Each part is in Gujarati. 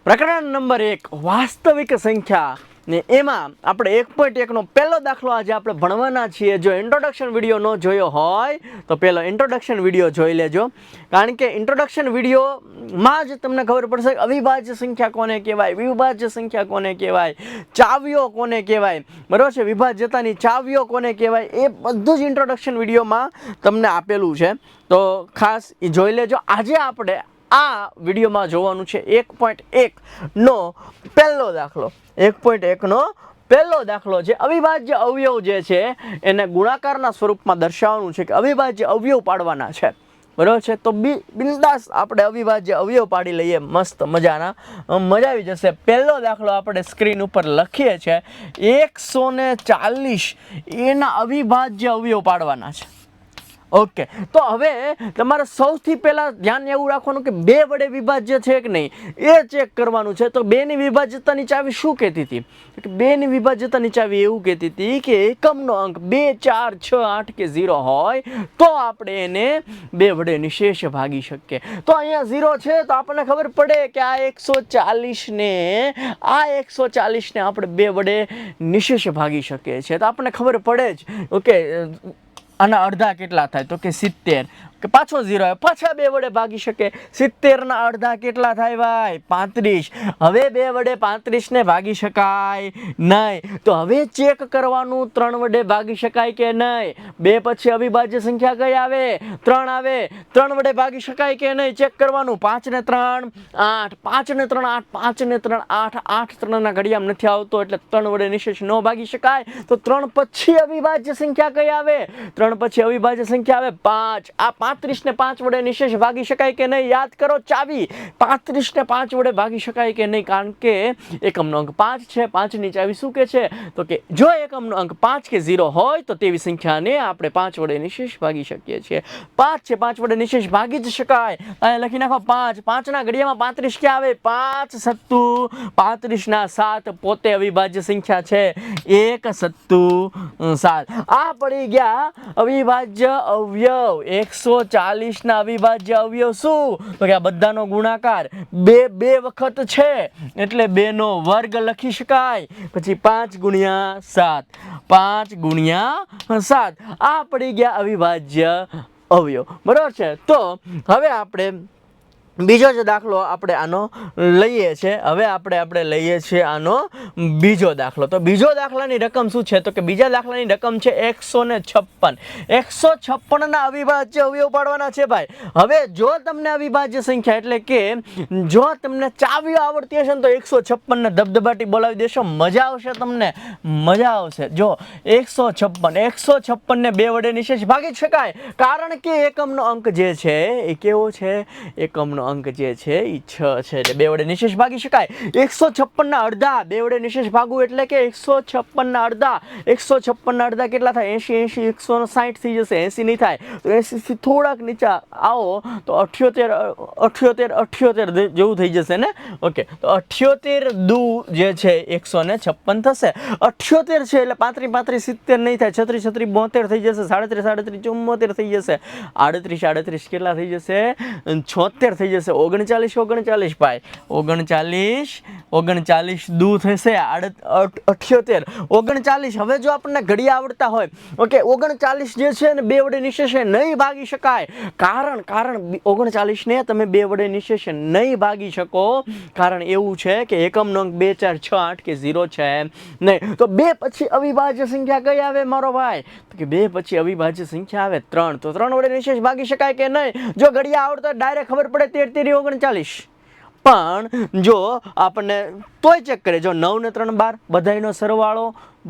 પ્રકરણ નંબર 1 વાસ્તવિક સંખ્યા ને એમાં આપણે 1.1 નો પહેલો દાખલો આજે આપણે ભણવાના છીએ. જો ઇન્ટ્રોડક્શન વિડીયો ન જોયો હોય તો પહેલો ઇન્ટ્રોડક્શન વિડીયો જોઈ લેજો, કારણ કે ઇન્ટ્રોડક્શન વિડીયોમાં જ તમને ખબર પડશે કે અવિભાજ્ય સંખ્યા કોને કહેવાય, વિભાજ્ય સંખ્યા કોને કહેવાય, ચાવીઓ કોને કહેવાય, બરાબર છે, વિભાજ્યતાની ચાવીઓ કોને કહેવાય, એ બધું જ ઇન્ટ્રોડક્શન વિડીયોમાં તમને આપેલું છે. તો ખાસ એ જોઈ લેજો. આજે આપણે આ વિડીયોમાં જોવાનું છે 1.1 નો પહેલો દાખલો. 1.1 નો પહેલો દાખલો છે અવિભાજ્ય અવયવ જે છે એને ગુણાકારના સ્વરૂપમાં દર્શાવવાનું છે, કે અવિભાજ્ય અવયવ પાડવાના છે, બરાબર છે. તો બિંદાસ આપણે અવિભાજ્ય અવયવ પાડી લઈએ, મસ્ત મજાના, મજા આવી જશે. પહેલો દાખલો આપણે સ્ક્રીન ઉપર લખીએ છીએ 140 એના અવિભાજ્ય અવયવ પાડવાના છે. ઓકે, તો હવે તમારે સૌથી પહેલાં ધ્યાન એવું રાખવાનું કે 2 વડે વિભાજ્ય છે કે નહીં એ ચેક કરવાનું છે. તો 2ની વિભાજ્યતાની ચાવી શું કહેતી હતી? કે 2ની વિભાજ્યતાની ચાવી એવું કહેતી હતી કે એકમનો અંક 2, 4, 6, 8 કે 0 હોય તો આપણે એને 2 વડે નિશેષ ભાગી શકીએ. તો અહીંયા 0 છે તો આપણને ખબર પડે કે આ 140 ને આપણે 2 વડે નિશેષ ભાગી શકીએ છીએ. તો આપણને ખબર પડે જ. ઓકે, આના અડધા કેટલા થાય? તો કે 70, કે પાછો 0 આવે, પાછા 2 વડે ભાગી શકે. 70 ના અડધા કેટલા થાય ભાઈ? 35. હવે 2 વડે 35 ને ભાગી શકાય નહીં. તો હવે ચેક કરવાનું 3 વડે ભાગી શકાય કે નહીં. 2 પછી અવિભાજ્ય સંખ્યા કઈ આવે? 3 આવે. 3 વડે ભાગી શકાય કે નહીં ચેક કરવાનું. 5 ને 3 8, 5 ને 3 8, 5 ને 3 8, 8 3 ના ઘડિયામાં નથી આવતો એટલે 3 વડે નિશેષ ન ભાગી શકાય. તો 3 પછી અવિભાજ્ય સંખ્યા કઈ આવે? 3 પછી અવિભાજ્ય સંખ્યા આવે 5. આ 35 ને 5 વડે નિશેષ ભાગી શકાય કે નહીં? યાદ કરો ચાવી. 35 ને 5 વડે ભાગી શકાય કે નહીં? કારણ કે એકમનો અંક 5 છે. 5 ની ચાવી શું કે છે? તો કે જો એકમનો અંક 5 કે 0 હોય તો તેવી સંખ્યાને આપણે 5 વડે નિશેષ ભાગી શકીએ છીએ. 5 છે, 5 વડે નિશેષ ભાગી જ શકાય. અહીંયા લખી નાખો 5. 5 ના ઘડિયામાં 35 ક્યાં આવે? 5 સત્તુ 35 ના 7 પોતે અવિભાજ્ય સંખ્યા છે. 1 સત્તુ 7. આ પડી ગયા અવિભાજ્ય અવયવ. 140 ના અવિભાજ્ય અવયવ શું? તો કે આ બધાનો ગુણાકાર 2 વખત છે એટલે 2 નો વર્ગ લખી શકાય. પછી 5 ગુણ્યા 7, 5 ગુણ્યા 7. આ પડી ગયા અવિભાજ્ય અવયવ, બરાબર છે. તો હવે આપણે બીજો જે દાખલો આપણે આનો લઈએ છીએ. હવે આપણે લઈએ છીએ આનો બીજો દાખલો. તો બીજો દાખલાની રકમ શું છે? તો કે બીજા દાખલાની રકમ છે 156. 156 ના અવિભાજ્ય અવયવ પાડવાના છે ભાઈ. હવે જો તમને અવિભાજ્ય સંખ્યા એટલે કે જો તમને ચાવીઓ આવડતી હશે ને તો 156 ને ધબધબાટી બોલાવી દેશો, મજા આવશે, તમને મજા આવશે. જો 156 ને 2 વડે નિશેષ ભાગી શકાય, કારણ કે એકમનો અંક જે છે એ કેવો છે? એકમનો અંક જે છે એ 6 છે એટલે 2 વડે નિશેષ ભાગી શકાય. 156 ના અડધા 2 વડે નિશેષ ભાગવું એટલે કે 156 ના અડધા. 156 ના અડધા કેટલા થાય? 80, 160 થઈ જશે. 80 નહીં થાય. તો 80 થી થોડાક નીચે આવો તો 78 જેવું થઈ જશે ને. ઓકે, તો 78 દુ જે છે 156 થશે. 78 છે એટલે 35 70 નહીં થાય. 36 72 થઈ જશે. 37 74 થઈ જશે. 38 કેટલા થઈ જશે? 76 થઈ જશે. 39 ભાઈ. 39 દુ થશે 78. 39. હવે જો આપણને ઘડિયા આવડતા હોય, ઓકે, 39 જે છે ને 2 વડે નિશેષ નહીં ભાગી શકાય. કારણ 39 ને તમે 2 વડે નિશેષ નહીં ભાગી શકો. કારણ એવું છે કે એકમનો અંક 2, 4, 6, 8 કે 0 છે નહીં. તો 2 પછી અવિભાજ્ય સંખ્યા કઈ આવે મારો ભાઈ? તો કે 2 પછી અવિભાજ્ય સંખ્યા આવે 3. તો 3 વડે નિશેષ ભાગી શકાય કે નહીં? જો ઘડિયા આવડતો ડાયરેક્ટ ખબર પડે 13 39. પણ જો આપણને તોય ચેક કરે, જો 9 ને 3 12, બધાયનો સરવાળો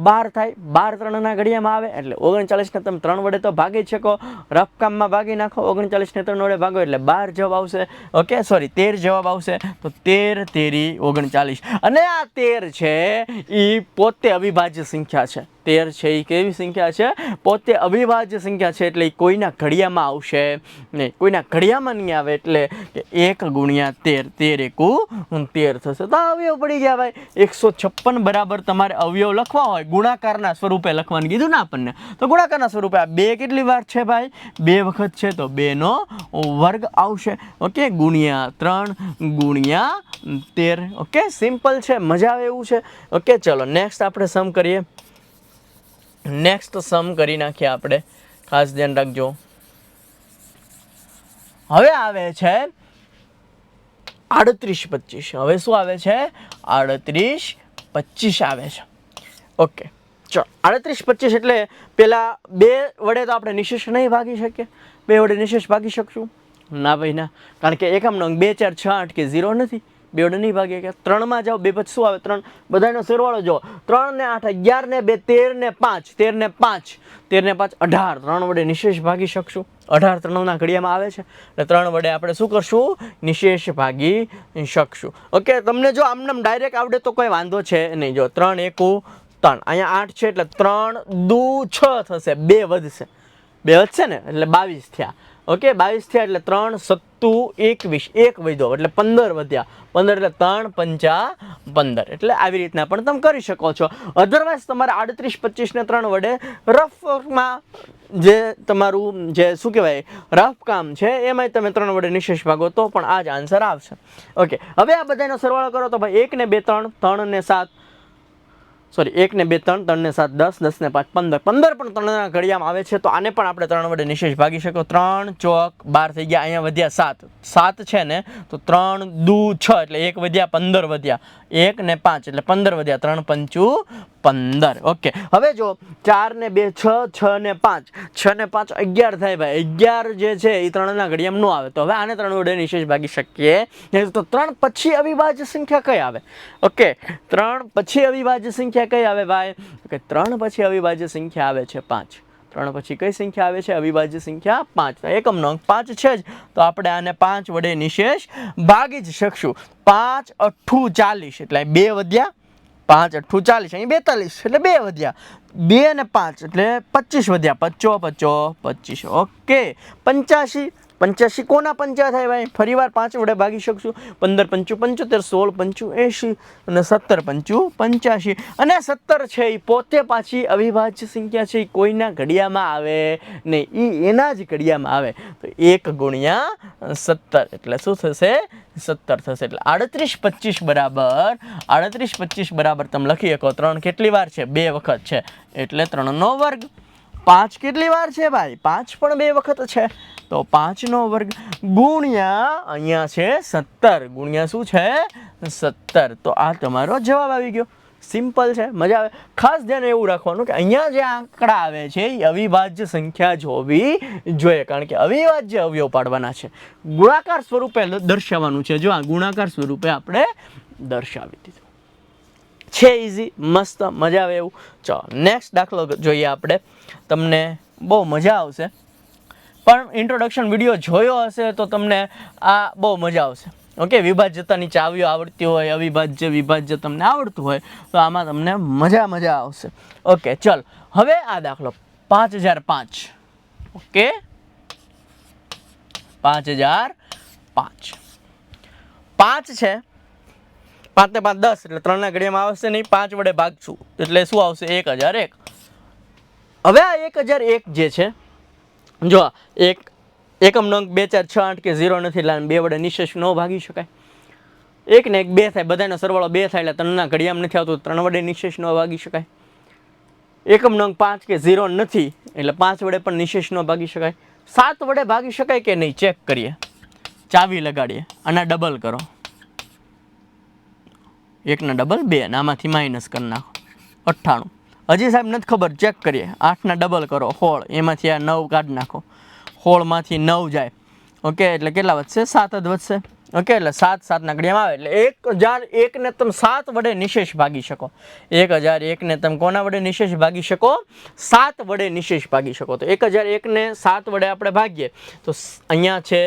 12 થાય. 12 3 ના ઘડિયામાં આવે એટલે 39 ને તમે 3 વડે તો ભાગી જ શકો. રફ કામમાં ભાગી નાખો. 39 ને 3 વડે ભાગો એટલે 12 જવાબ આવશે. ઓકે, સોરી 13 જવાબ આવશે. તો 13 તેરી 39. અને આ 13 છે એ પોતે અવિભાજ્ય સંખ્યા છે. 13 છે એ કેવી સંખ્યા છે? પોતે અવિભાજ્ય સંખ્યા છે, એટલે એ કોઈના ઘડિયામાં આવશે નહીં, કોઈના ઘડિયામાં નહીં આવે, એટલે 1 ગુણ્યા 13, 13 એકુ 13 થશે. તો અવયવ પડી ગયા ભાઈ. 156 બરાબર તમારે અવયવ લખવા હોય ગુણાકારના સ્વરૂપે લખવાનું કીધું ને આપણને, તો ગુણાકારના સ્વરૂપે આ 2 કેટલી વાર છે ભાઈ? 2 વખત છે, તો 2 નો વર્ગ આવશે. ઓકે, ગુણ્યા 3 ગુણ્યા 13. ઓકે, સિમ્પલ છે, મજા આવે એવું છે. ઓકે, ચલો નેક્સ્ટ આપણે સમ કરીએ. નેક્સ્ટ સમ કરી નાખીએ આપણે, ખાસ ધ્યાન રાખજો. હવે આવે છે 38 25. હવે શું આવે છે? 38 25 આવે છે. ઓકે, ચલો 38 25 એટલે પેલા 2 વડે તો આપણે નિશેષ નહીં ભાગી શકીએ. 2 વડે નિશેષ ભાગી શકશું? ના ભાઈ ના, કારણ કે એકમ નંગ 2 4 6 8 કે 0 નથી. 2 વડે નહીં ભાગીએ કે 3માં જાઓ, 2 પછી શું આવે? 3. બધાનો સરવાળો જો 3 ને 8 11 ને 2 13 ને 5 13 ને 5 13 ને 5 18. 3 વડે નિશેષ ભાગી શકશું? 18 3ના ઘડિયામાં આવે છે, એટલે 3 વડે આપણે શું કરશું? નિશેષ ભાગી શકશું. ઓકે, તમને જો આમનામ ડાયરેક્ટ આવડે તો કોઈ વાંધો છે નહીં. જો 3 એકુ 3, અહીંયા 8 છે, એટલે 3 દુ 6 થશે, 2 વધશે, 2 વધશે ને, એટલે 22 થયા. ઓકે, 22 થયા એટલે 3 સત્તુ 21, 1 વધ્યો એટલે 15 વધ્યા. 15 એટલે 3 પંચા 15. એટલે આવી રીતના પણ તમે કરી શકો છો. અધરવાઇઝ તમારે 38 25 ને 3 વડે રફમાં જે તમારું જે શું કહેવાય રફ કામ છે એમાં તમે 3 વડે નિશેષ ભાગો તો પણ આ જ આન્સર આવશે. ઓકે, હવે આ બધાનો સરવાળો કરો તો ભાઈ 1 ને 2 3, 3 ને 7, સોરી 1 ને 2 3, 3 ને 7 10, 10 ને 5 15, 15 પણ 3ના ઘડિયામાં આવે છે, તો આને પણ આપણે 3 વડે નિશેષ ભાગી શકો. 3 ચોક 12 થઈ ગયા, અહીંયા વધ્યા 7, 7 છે ને, તો 3 દુ 6 એટલે 1 વધ્યા 15 વધ્યા, 1 ને 5 એટલે 15 વધ્યા, 3 પંચું 15. ઓકે, હવે જો 4 ને 2 6, 6 ને 5, 6 ને 5 11 થાય ભાઈ. 11 જે છે એ 3ના ઘડિયામાં ન આવે, તો હવે આને 3 વડે નિશેષ ભાગી શકીએ. તો 3 પછી અવિભાજ્ય સંખ્યા કઈ આવે? ઓકે, 3 પછી અવિભાજ્ય સંખ્યા કઈ આવે ભાઈ? કે 3 પછી અવિભાજ્ય સંખ્યા આવે છે 5. 3 પછી કઈ સંખ્યા આવે છે? અવિભાજ્ય સંખ્યા 5. એકમ નંગ 5 છે જ, તો આપણે આને 5 વડે નિશેષ ભાગી જ શકશું. 5 8 40 એટલે 2 વધ્યા, 5 8 40, અહીં 42 એટલે 2 વધ્યા, 2 ને 5 એટલે 25 વધ્યા, 25 25. ઓકે, 85 85 કોના પંચા થાય ભાઈ? ફરી વાર 5 વડે ભાગી શકશું. 15 પંચું 75, 16 પંચું 80 અને 17 પંચું 85. અને 17 છે એ પોતે પાછી અવિભાજ્ય સંખ્યા છે, એ કોઈના ઘડિયામાં આવે નહીં, એ એના જ ઘડિયામાં આવે. તો 1 ગુણ્યા 17 એટલે શું થશે? 17 થશે. એટલે 38 25 બરાબર 38 25 બરાબર તમે લખી શકો. 3 કેટલી વાર છે? 2 વખત છે, એટલે 3 નો વર્ગ. 5 કેટલી વાર છે ભાઈ? 5 પણ 2 વખત છે, તો 5 નો વર્ગ ગુણ્યા અહીંયા છે 17, ગુણ્યા શું છે? 17. તો આ તમારો જવાબ આવી ગયો. સિમ્પલ છે, મજા આવે. ખાસ ધ્યાન એવું રાખવાનું કે અહીંયા જે આંકડા આવે છે એ અવિભાજ્ય સંખ્યા જ હોવી જોઈએ, કારણ કે અવિભાજ્ય અવયવ પાડવાના છે. ગુણાકાર સ્વરૂપે દર્શાવવાનું છે. જો આ ગુણાકાર સ્વરૂપે આપણે દર્શાવી દીધું છે. ઇઝી, મસ્ત, મજા આવે એવું. ચાલો નેક્સ્ટ દાખલો જોઈએ આપણે. તમને બહુ મજા આવશે, પણ ઇન્ટ્રોડક્શન વિડીયો જોયો હશે તો તમને આ બહુ મજા આવશે. ઓકે, વિભાજ્યતાની ચાવીઓ આવડતી હોય, અવિભાજ્ય વિભાજ્ય તમને આવડતું હોય તો આમાં તમને મજા આવશે. ઓકે, ચલ હવે આ દાખલો 5005. ઓકે, 5005 5 છે, 5 ને 5 10 એટલે 3ના ઘડિયામાં આવશે નહીં. 5 વડે ભાગશું એટલે શું આવશે? 1001. હવે આ 1001 જે છે, જો એકમ નંગ 2 4 6 8 કે 0 નથી, એટલે 2 વડે નિશેષ ન ભાગી શકાય. 1 ને 1 2 થાય, બધાનો સરવાળો 2 થાય, એટલે 3ના ઘડિયામાં નથી આવતું, 3 વડે નિશેષ ન ભાગી શકાય. એકમ નંગ 5 કે 0 નથી, એટલે 5 વડે પણ નિશેષ ન ભાગી શકાય. 7 વડે ભાગી શકાય કે નહીં ચેક કરીએ, ચાવી લગાડીએ, આના ડબલ કરો. 1 ના ડબલ 2, આમાંથી માઇનસ કરી નાખો, 98. હજી સાહેબ નથી ખબર, ચેક કરીએ. 8 ના ડબલ કરો 16, એમાંથી આ 9 કાઢી નાખો, 16 માંથી 9 જાય. ઓકે, એટલે કેટલા વધશે? 7 જ વધશે. ઓકે, એટલે 7 7ના ઘડિયામાં આવે, એટલે 1001 ને તમે 7 વડે નિશેષ ભાગી શકો. 1001 ને તમે કોના વડે નિશેષ ભાગી શકો? 7 વડે નિશેષ ભાગી શકો. તો 1001 ને 7 વડે આપણે ભાગીએ તો અહીંયા છે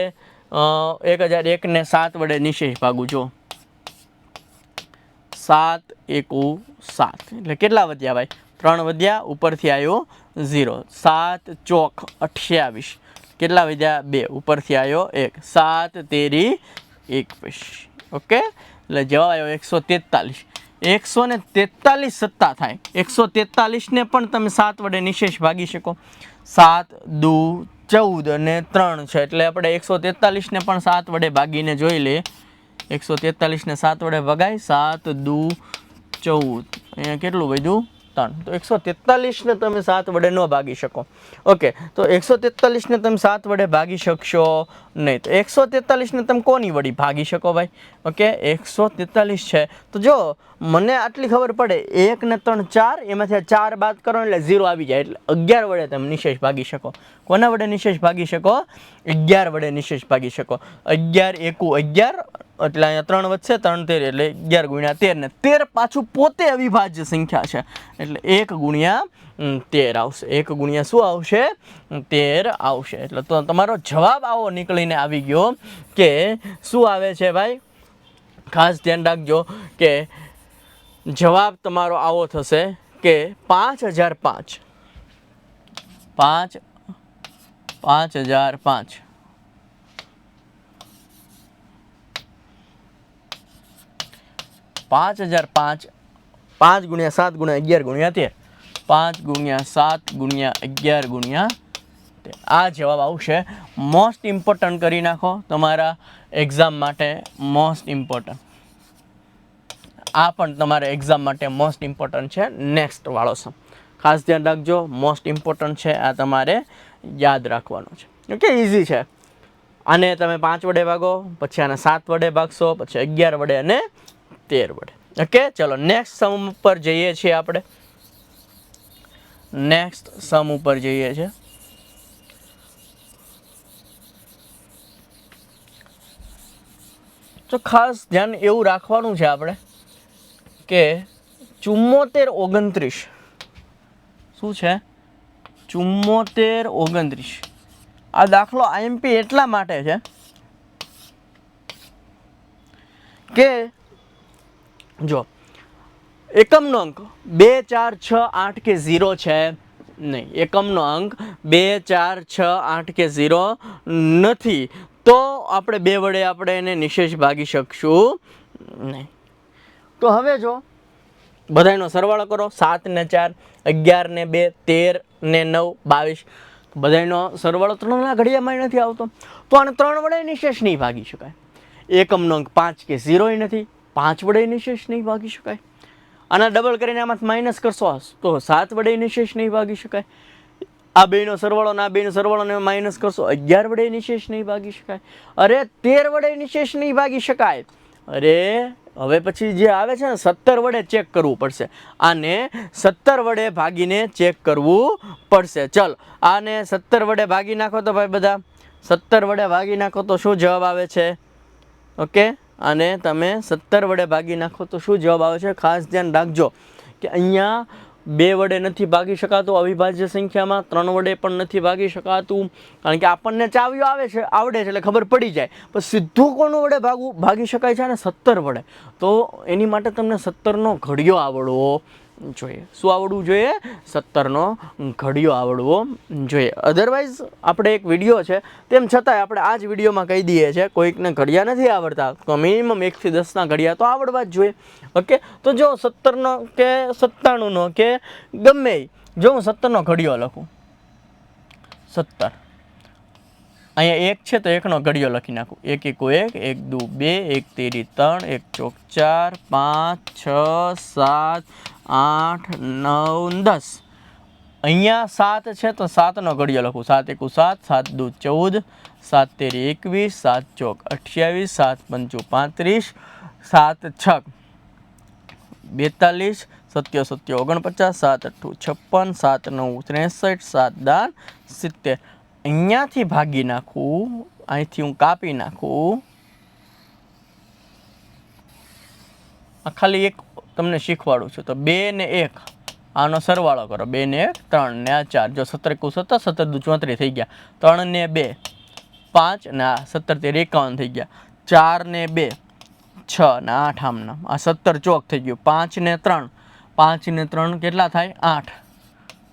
1001 ને 7 વડે નિશેષ ભાગું. જો 7 એકુ 7 એટલે કેટલા વધ્યા ભાઈ? 3 વધ્યા, ઉપરથી આવ્યો 0. 7 ચોક 28, કેટલા વધ્યા 2, ઉપરથી આવ્યો 1. 7 તેરી 21. ઓકે, એટલે જવાબ આવ્યો 143. 143 સત્તા થાય. 143 ને પણ તમે 7 વડે નિશેષ ભાગી શકો. 7 દુ 14 અને 3 છે, એટલે આપણે 143 ને પણ 7 વડે ભાગીને જોઈ લે. 143 ને 7 વડે ભગાય. 7 દુ 14, અહીંયા કેટલું વધ્યું 3. તો 143 ને તમે 7 વડે ન ભાગી શકો. ઓકે, તો 143 ને તમે 7 વડે ભાગી શકશો નહીં. તો 143 ને તમે કોની વડી ભાગી શકો ભાઈ? ઓકે, 143 છે તો જો મને આટલી ખબર પડે, 1 ને 3 4, એમાંથી 4 બાદ કરો એટલે 0 આવી જાય, એટલે 11 વડે તમે નિશેષ ભાગી શકો. કોના વડે નિશેષ ભાગી શકો? 11 વડે નિશેષ ભાગી શકો. 11 એકુ 11, એટલે અહીંયા 3 વધશે, 3 13, એટલે 11 ગુણ્યા 13, ને 13 પાછું પોતે અવિભાજ્ય સંખ્યા છે, એટલે 1 ગુણ્યા 13 આવશે. 1 ગુણ્યા શું આવશે? 13 આવશે. એટલે તો તમારો જવાબ આવો નીકળીને આવી ગયો કે શું આવે છે ભાઈ? ખાસ ધ્યાન રાખજો કે જવાબ તમારો આવો થશે કે 5005. 5005. 5005, 5 ગુણ્યા 7 ગુણ્યા 11 ગુણ્યા 13, 5 ગુણ્યા 7 ગુણ્યા 11 ગુણ્યા 13. આ જવાબ આવશે. મોસ્ટ ઇમ્પોર્ટન્ટ કરી નાખો તમારા એક્ઝામ માટે. મોસ્ટ ઇમ્પોર્ટન્ટ, આ પણ તમારા એક્ઝામ માટે મોસ્ટ ઇમ્પોર્ટન્ટ છે. નેક્સ્ટ વાળો સમ ખાસ ધ્યાન રાખજો, મોસ્ટ ઇમ્પોર્ટન્ટ છે, આ તમારે યાદ રાખવાનું છે. ઓકે, ઇઝી છે. આને તમે 5 વડે ભાગો, પછી આને 7 વડે ભાગશો, પછી 11 વડે અને 13 વડે. ઓકે, ચલો નેક્સ્ટ સમ ઉપર જઈએ છીએ આપણે. નેક્સ્ટ સમ ઉપર જઈએ છીએ. તો ખાસ ધ્યાન એવું રાખવાનું છે આપણે કે 74 29 શું છે? 74 29. આ દાખલો આઈએમપી એટલા માટે છે કે જો એકમનો અંક 2 4 6 8 કે 0 છે નહીં. એકમનો અંક 2 4 6 8 કે 0 નથી, તો આપણે 2 વડે આપણે એને નિશેષ ભાગી શકશું નહીં. તો હવે જો બધાનો સરવાળો કરો. 7 ને 4, 11 ને 2, 13 ને 9, 22. બધાનો સરવાળો 3ના ઘડિયામાં નથી આવતો, તો આને 3 વડે નિશેષ નહીં ભાગી શકાય. એકમનો અંક 5 કે 0 નથી, 5 વડે નિશેષ નહીં ભાગી શકાય. આના ડબલ કરીને આમાંથી માઇનસ કરશો તો 7 વડે નિશેષ નહીં ભાગી શકાય. આ બેનો સરવાળો ને આ બેનો સરવાળો ને માઇનસ કરશો, 11 વડે નિશેષ નહીં ભાગી શકાય. અરે 13 વડે નિશેષ નહીં ભાગી શકાય. અરે હવે પછી જે આવે છે ને 17 વડે ચેક કરવું પડશે. આને 17 વડે ભાગીને ચેક કરવું પડશે. ચલ આને 17 વડે ભાગી નાખો તો ભાઈ બધા 17 વડે ભાગી નાખો તો શું જવાબ આવે છે? ઓકે, અને તમે 17 વડે ભાગી નાખો તો શું જવાબ આવે છે? ખાસ ધ્યાન રાખજો કે અહીંયા 2 વડે નથી ભાગી શકાતું અવિભાજ્ય સંખ્યામાં, 3 વડે પણ નથી ભાગી શકાતું, કારણ કે આપણને ચાવીઓ આવડે છે એટલે ખબર પડી જાય. પણ સીધું કોનું વડે ભાગી શકાય છે? અને 17 વડે. તો એની માટે તમને 17નો ઘડિયો આવડવો જોઈએ. શું આવડવું જોઈએ? 17નો ઘડિયો આવડવો જોઈએ. અધરવાઇઝ આપણે એક વિડીયો છે તેમ છતાંય આપણે આ જ વિડીયોમાં કહી દઈએ છીએ, કોઈકને ઘડિયા નથી આવડતા તો મિનિમમ 1 થી 10ના ઘડિયા તો આવડવા જ જોઈએ. ઓકે, તો જો 17નો કે 97નો કે ગમે જો હું 17નો ઘડિયો લખું, 17 અહીંયા 1 છે તો 1નો ઘડિયો લખી નાખું. 1 એકુ 1, 1 દુ 2, 1 તેરી 3, 1 ચોક 4, 5 6 7 8 9 10. અહીંયા 7 છે તો 7નો ઘડિયો લખું. 7 એકુ 7, 7 દુ 14, 7 તેરી 21, 7 ચોક 28, 7 પંચુ 35, 7 છક 42, 7 7 49, 7 8 56, 7 9 63, 7 દાન 70. અહીંયાથી ભાગી નાખું, અહીંથી હું કાપી નાખું. આ ખાલી એક તમને શીખવાડું છું. તો 2 ને 1 આનો સરવાળો કરો. 2 ને 1 3 ને આ 4. જો 17 એકુ 17, 17 દુ 34 થઈ ગયા. 3 ને 2 5 ને આ 17 તેરી 51 થઈ ગયા. 4 ને 2 6 ને 8 આમના આ 17 ચોક થઈ ગયું. 5 ને 3 5 ને 3 કેટલા થાય 8,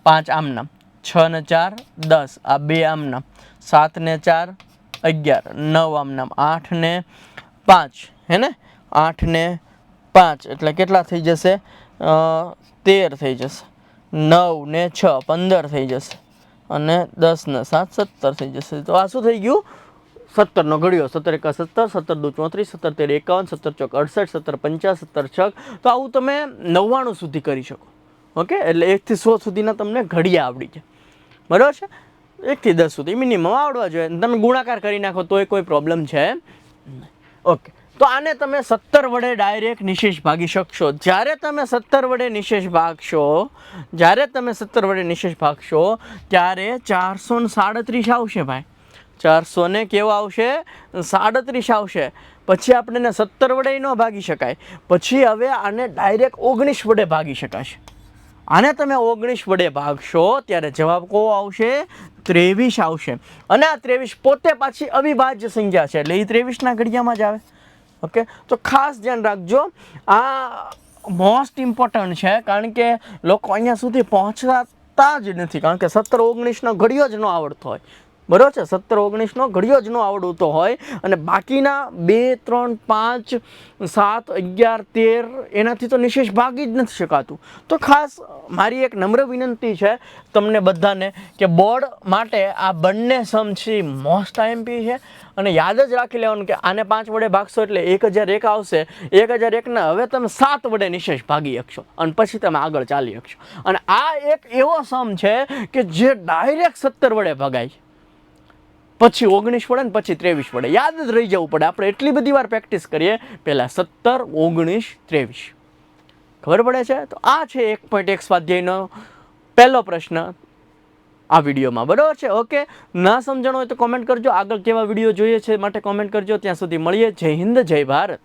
5 આમનામ, 6 ને 4 10, આ 2 આમનામ, 7 ને 4 11, 9 આમનામ, 8 ને 5 હે ને 8 ને 5 એટલે કેટલા થઈ જશે 13 થઈ જશે, 9 ને 6 15 થઈ જશે અને 10 ને 7 17 થઈ જશે. તો આ શું થઈ ગયું 17 નો ઘડિયો, 17 એકા 17, 17 દુ 34, 17 તેર 51, 17 ચોક 68, 17 50, 17 છક. તો આવું તમે 99 સુધી કરી શકો. ઓકે, એટલે 1 થી 100 સુધીના તમને ઘડિયા આવડી જાય. બરાબર છે, 1 થી 10 સુધી મિનિમમ આવડવા જોઈએ. તમે ગુણાકાર કરી નાખો તોય કોઈ પ્રોબ્લેમ છે. ઓકે, તો આને તમે 17 વડે ડાયરેક્ટ નિશેષ ભાગી શકશો. જ્યારે તમે 17 વડે નિશેષ ભાગશો, ત્યારે 437 આવશે ભાઈ. 400 ને કેવો આવશે 37 આવશે. પછી આપણે એને 17 વડે ન ભાગી શકાય. પછી હવે આને ડાયરેક્ટ 19 વડે ભાગી શકાશે. આને તમે 19 વડે ભાગશો ત્યારે જવાબ કેવો આવશે 23 આવશે. અને આ 23 પોતે પાછી અવિભાજ્ય સંખ્યા છે એટલે એ 23 ના ઘડિયામાં જ આવે. ઓકે, તો ખાસ ધ્યાન રાખજો, આ મોસ્ટ ઇમ્પોર્ટન્ટ છે. કારણ કે લોકો અહીંયા સુધી પહોંચતા જ નથી, કારણ કે 17 19 નો ઘડિયો જ ન આવડતો હોય. બરાબર છે, 17 19 નો ઘડિયો જ ન આવડતો હોય અને બાકીના 2 3 5 7 11 13 એનાથી તો નિશેષ ભાગી જ નથી શકાતું. તો ખાસ મારી એક નમ્ર વિનંતી છે તમને બધાને કે બોર્ડ માટે આ બંને સમ છે મોસ્ટ આઈએમપી છે. અને યાદ જ રાખી લેવાનું કે આને 5 વડે ભાગશો એટલે 1001 આવશે. 1001 હવે તમે 7 વડે નિશેષ ભાગી શકશો અને પછી તમે આગળ ચાલી શકશો. અને આ એક એવો સમ છે કે જે ડાયરેક્ટ 17 વડે ભગાય, પછી 19 વડે ને પછી 23 વડે. યાદ જ રહી જવું પડે. આપણે એટલી બધી વાર પ્રેક્ટિસ કરીએ, પહેલા 17 19 23 ખબર પડે છે. તો આ છે 1.1 સ્વાધ્યાયનો પહેલો પ્રશ્ન આ વિડીયોમાં. બરાબર છે. ઓકે, ના સમજણ હોય તો કોમેન્ટ કરજો. આગળ કેવા વિડીયો જોઈએ છે માટે કોમેન્ટ કરજો. ત્યાં સુધી મળીએ. જય હિન્દ, જય ભારત.